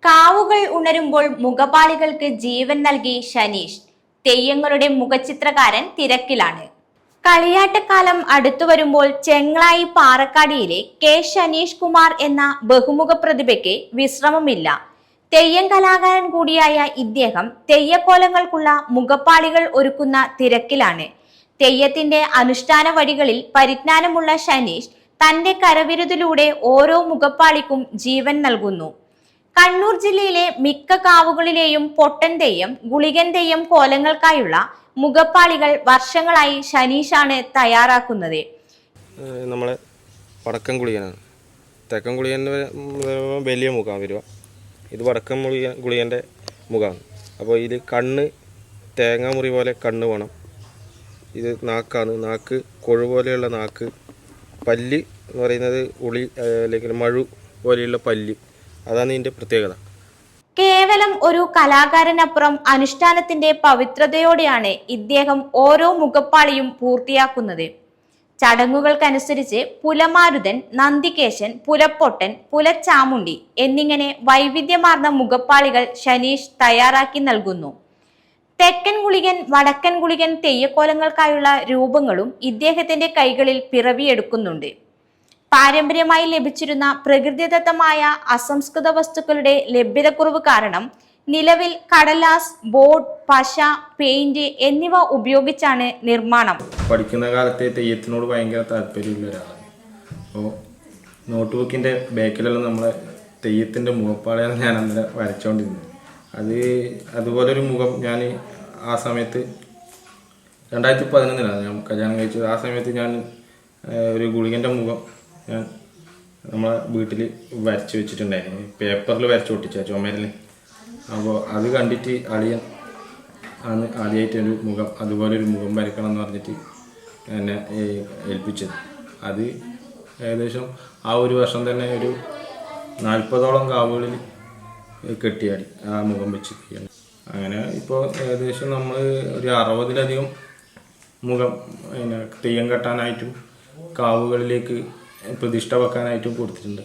കാവുകൾ ഉണരുമ്പോൾ മുഖപാളികൾക്ക് ജീവൻ നൽകി ഷനീഷ്. തെയ്യങ്ങളുടെ മുഖചിത്രകാരൻ തിരക്കിലാണ്. കളിയാട്ടക്കാലം അടുത്തു വരുമ്പോൾ ചെങ്ങളായി പാറക്കാടിയിലെ കെ ഷനീഷ് കുമാർ എന്ന ബഹുമുഖ പ്രതിഭയ്ക്ക് വിശ്രമമില്ല. തെയ്യം കലാകാരൻ കൂടിയായ ഇദ്ദേഹം തെയ്യക്കോലങ്ങൾക്കുള്ള മുഖപ്പാളികൾ ഒരുക്കുന്ന തിരക്കിലാണ്. തെയ്യത്തിന്റെ അനുഷ്ഠാന വഴികളിൽ പരിജ്ഞാനമുള്ള ഷനീഷ് തന്റെ കരവിരുതിലൂടെ ഓരോ മുഖപ്പാളിക്കും ജീവൻ നൽകുന്നു. കണ്ണൂർ ജില്ലയിലെ മിക്ക കാവുകളിലെയും പൊട്ടൻ തെയ്യം, ഗുളികൻ തെയ്യം കോലങ്ങൾക്കായുള്ള മുഖപ്പാളികൾ വർഷങ്ങളായി ഷനീഷാണ് തയ്യാറാക്കുന്നത്. നമ്മളെ വടക്കൻ ഗുളികനാണ്. തെക്കൻ ഗുളികൻ്റെ വലിയ മുഖമാണ് വരിക. ഇത് വടക്കൻ ഗുളികൻ്റെ മുഖമാണ്. അപ്പോൾ ഇതിൽ കണ്ണ് തേങ്ങാമുറി പോലെ കണ്ണ് വേണം. ഇത് നാക്കാണ്. നാക്ക് കൊഴു പോലെയുള്ള നാക്ക്. പല്ല് എന്ന് പറയുന്നത് ഉളി അല്ലെങ്കിൽ മഴു പോലെയുള്ള പല്ല്. അതാണ് ഇതിൻ്റെ പ്രത്യേകത. കേവലം ഒരു കലാകാരനപ്പുറം അനുഷ്ഠാനത്തിന്റെ പവിത്രതയോടെയാണ് ഇദ്ദേഹം ഓരോ മുഖപ്പാളിയും പൂർത്തിയാക്കുന്നത്. ചടങ്ങുകൾക്കനുസരിച്ച് പുലമാരുതൻ, നന്ദികേശൻ, പുലപ്പൊട്ടൻ, പുലച്ചാമുണ്ടി എന്നിങ്ങനെ വൈവിധ്യമാർന്ന മുഖപ്പാളികൾ ഷനീഷ് തയ്യാറാക്കി നൽകുന്നു. തെക്കൻ ഗുളികൻ, വടക്കൻ ഗുളികൻ തെയ്യക്കോലങ്ങൾക്കായുള്ള രൂപങ്ങളും ഇദ്ദേഹത്തിന്റെ കൈകളിൽ പിറവിയെടുക്കുന്നുണ്ട്. പാരമ്പര്യമായി ലഭിച്ചിരുന്ന പ്രകൃതിദത്തമായ അസംസ്കൃത വസ്തുക്കളുടെ ലഭ്യതക്കുറവ് കാരണം നിലവിൽ കടലാസ്, ബോർഡ്, പശ, പെയിന്റ് എന്നിവ ഉപയോഗിച്ചാണ് നിർമ്മാണം. പഠിക്കുന്ന കാലത്തെ തെയ്യത്തിനോട് ഭയങ്കര താല്പര്യമുള്ള ഒരാളാണ്. അപ്പോൾ നോട്ട്ബുക്കിൻ്റെ ബാക്കിലുള്ള നമ്മളെ തെയ്യത്തിൻ്റെ മുഖപ്പാടെയാണ് ഞാൻ അന്നേരം വരച്ചുകൊണ്ടിരുന്നത്. അതുപോലൊരു മുഖം ഞാൻ ആ സമയത്ത് 2011 ഞാൻ കല്യാണം കഴിച്ചത്. ആ സമയത്ത് ഞാൻ ഒരു ഗുളികൻ്റെ മുഖം ഞാൻ നമ്മളെ വീട്ടിൽ വരച്ച് വെച്ചിട്ടുണ്ടായിരുന്നു. പേപ്പറിൽ വരച്ച് ഒട്ടിച്ച ചുമരിൽ. അപ്പോൾ അത് കണ്ടിട്ട് അളിയൻ ആണ് ആദ്യമായിട്ടൊരു മുഖം, അതുപോലൊരു മുഖം വരയ്ക്കണം എന്ന് പറഞ്ഞിട്ട് എന്നെ ഏൽപ്പിച്ചത്. അത് ഏകദേശം ആ ഒരു വർഷം തന്നെ ഒരു 40ഓളം കാവുകളിൽ കെട്ടിയാടി ആ മുഖം വെച്ച് ചെയ്യണം. അങ്ങനെ ഇപ്പോൾ ഏകദേശം നമ്മൾ ഒരു 60-ലധികം മുഖം തെയ്യം കെട്ടാനായിട്ടും കാവുകളിലേക്ക് പ്രതിഷ്ഠ വെക്കാനായിട്ടും കൊടുത്തിട്ടുണ്ട്.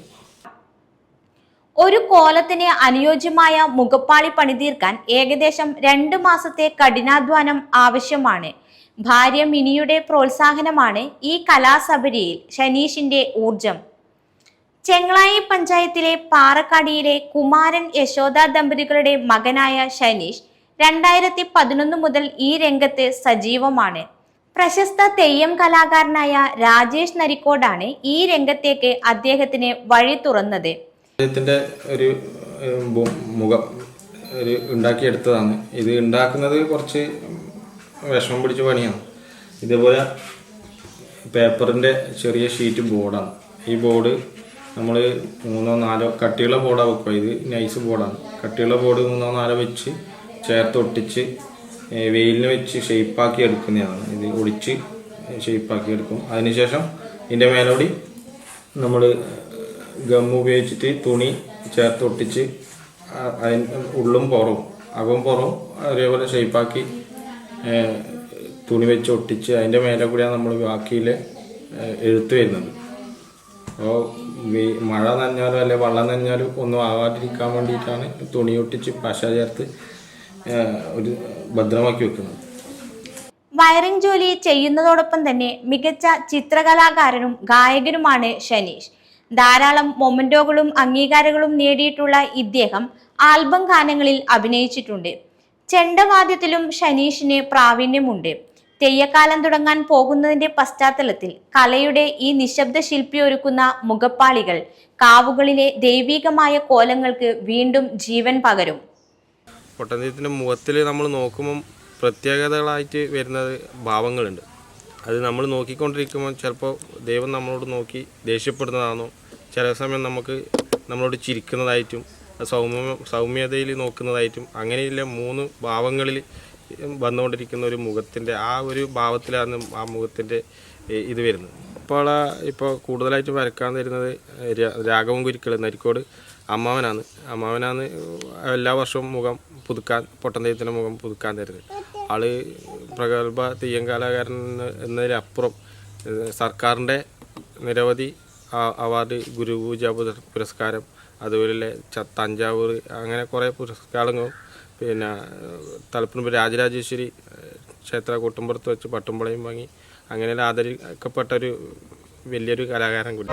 ഒരു കോലത്തിന് അനുയോജ്യമായ മുഖപ്പാളി പണിതീർക്കാൻ ഏകദേശം 2 മാസത്തെ കഠിനാധ്വാനം ആവശ്യമാണ്. ഭാര്യ മിനിയുടെ പ്രോത്സാഹനമാണ് ഈ കലാസബരിയിൽ ഷനീഷിന്റെ ഊർജം. ചെങ്ങളായി പഞ്ചായത്തിലെ പാറക്കാടിയിലെ കുമാരൻ യശോദ ദമ്പതികളുടെ മകനായ ഷനീഷ് 2011 മുതൽ ഈ രംഗത്ത് സജീവമാണ്. പ്രശസ്ത തെയ്യം കലാകാരനായ രാജേഷ് നരിക്കോടാണ് ഈ രംഗത്തേക്ക് അദ്ദേഹത്തിന് വഴി തുറന്നത്. അദ്ദേഹത്തിൻ്റെ ഒരു മുഖം ഉണ്ടാക്കിയെടുത്തതാണ്. ഇത് ഉണ്ടാക്കുന്നത് കുറച്ച് വിഷമം പിടിച്ച പണിയാണ്. ഇതേപോലെ പേപ്പറിൻ്റെ ചെറിയ ഷീറ്റ് ബോർഡാണ്. ഈ ബോർഡ് നമ്മൾ 3-4 കട്ടിയുള്ള ബോർഡാണ് വെക്കുക. ഇത് നൈസ് ബോർഡാണ്. കട്ടിയുള്ള ബോർഡ് 3-4 വെച്ച് ചേർത്ത് ഒട്ടിച്ച് വെയിലിന് വെച്ച് ഷെയ്പ്പാക്കി എടുക്കുന്നതാണ്. ഇത് ഒടിച്ച് ഷെയ്പ്പാക്കി എടുക്കും. അതിനുശേഷം ഇതിൻ്റെ മേലോടി നമ്മൾ ഗം ഉപയോഗിച്ചിട്ട് തുണി ചേർത്ത് ഒട്ടിച്ച് അതിന് ഉള്ളും പുറവും അകവും പുറവും അതേപോലെ ഷെയ്പ്പാക്കി തുണി വെച്ച് ഒട്ടിച്ച് അതിൻ്റെ മേലെ കൂടിയാണ് നമ്മൾ ബാക്കിയിൽ എഴുത്ത് വരുന്നത്. അപ്പോൾ മഴ നനഞ്ഞാലും അല്ലെ വെള്ളം നനഞ്ഞാലും ഒന്നും ആകാതിരിക്കാൻ വേണ്ടിയിട്ടാണ് തുണി ഒട്ടിച്ച് പശ ചേർത്ത് ഒരു ഭദ്രമാക്കി വെക്കുന്നത്. വയറിംഗ് ജോലി ചെയ്യുന്നതോടൊപ്പം തന്നെ മികച്ച ചിത്രകലാകാരനും ഗായകനുമാണ് ഷനീഷ്. ധാരാളം മൊമെന്റോകളും അംഗീകാരങ്ങളും നേടിയിട്ടുള്ള ഇദ്ദേഹം ആൽബം ഗാനങ്ങളിൽ അഭിനയിച്ചിട്ടുണ്ട്. ചെണ്ടവാദ്യത്തിലും ഷനീഷിന് പ്രാവീണ്യമുണ്ട്. തെയ്യക്കാലം തുടങ്ങാൻ പോകുന്നതിന്റെ പശ്ചാത്തലത്തിൽ കലയുടെ ഈ നിശബ്ദ ശില്പി ഒരുക്കുന്ന മുഖപ്പാളികൾ കാവുകളിലെ ദൈവികമായ കോലങ്ങൾക്ക് വീണ്ടും ജീവൻ പകരും. പൊട്ടൻതെയ്യത്തിൻ്റെ മുഖത്തിൽ നമ്മൾ നോക്കുമ്പം പ്രത്യേകതകളായിട്ട് വരുന്നത് ഭാവങ്ങളുണ്ട്. അത് നമ്മൾ നോക്കിക്കൊണ്ടിരിക്കുമ്പോൾ ചിലപ്പോൾ ദൈവം നമ്മളോട് നോക്കി ദേഷ്യപ്പെടുന്നതാണോ, ചില സമയം നമ്മളോട് ചിരിക്കുന്നതായിട്ടും സൗമ്യതയിൽ നോക്കുന്നതായിട്ടും അങ്ങനെയുള്ള 3 ഭാവങ്ങളിൽ വന്നുകൊണ്ടിരിക്കുന്ന ഒരു മുഖത്തിൻ്റെ ആ ഒരു ഭാവത്തിലാണ് ആ മുഖത്തിൻ്റെ ഇത് വരുന്നത്. ഇപ്പോൾ കൂടുതലായിട്ട് വരക്കാൻ തരുന്നത് രാഘവൻ കുരിക്കൾ നരിക്കോട് അമ്മാവനാണ് എല്ലാ വർഷവും മുഖം പുതുക്കാൻ, പൊട്ടൻതെയ്യത്തിൻ്റെ മുഖം പുതുക്കാൻ തരുന്നത്. ആള് പ്രഗത്ഭ തെയ്യം കലാകാരൻ എന്നതിലപ്പുറം സർക്കാരിൻ്റെ നിരവധി അവാർഡ്, ഗുരുപൂജ പുരസ്കാരം, അതുപോലെ തഞ്ചാവൂർ, അങ്ങനെ കുറേ പുരസ്കാരങ്ങളും പിന്നെ തലപ്പുറം രാജരാജേശ്വരി ക്ഷേത്ര കൂട്ടുംപുറത്ത് വെച്ച് പട്ടുമ്പളയും വാങ്ങി അങ്ങനെ ആദരിക്കപ്പെട്ടൊരു വലിയൊരു കലാകാരൻ കൂടി.